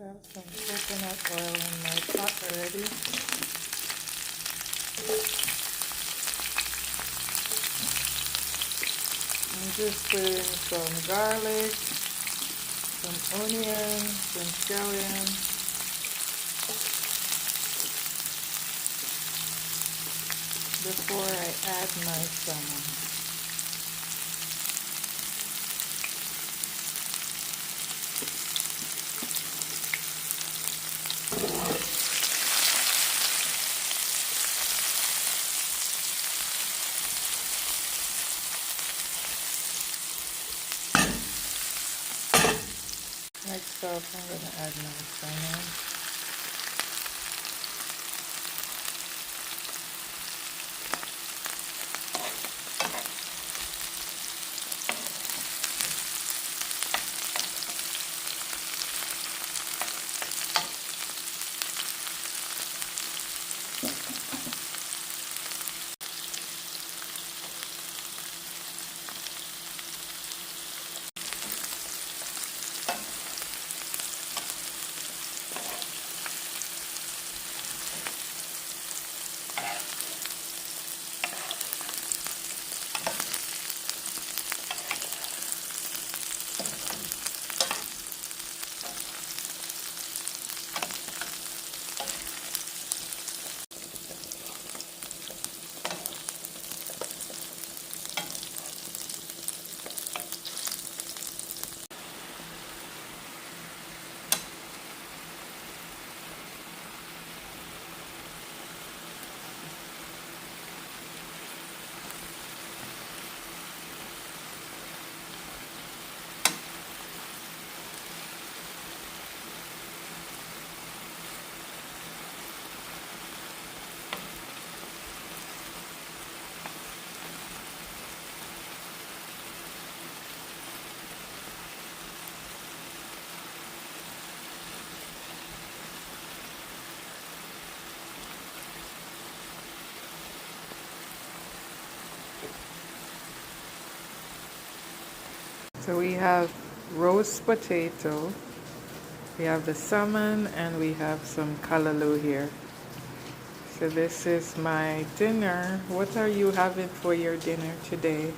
have some coconut oil in my pot already. I'm just putting some garlic, some onion, some scallion, before I add my salmon. Next up, I'm going to add my salmon. So we have roast potato, we have the salmon, and we have some callaloo here. So this is my dinner. What are you having for your dinner today?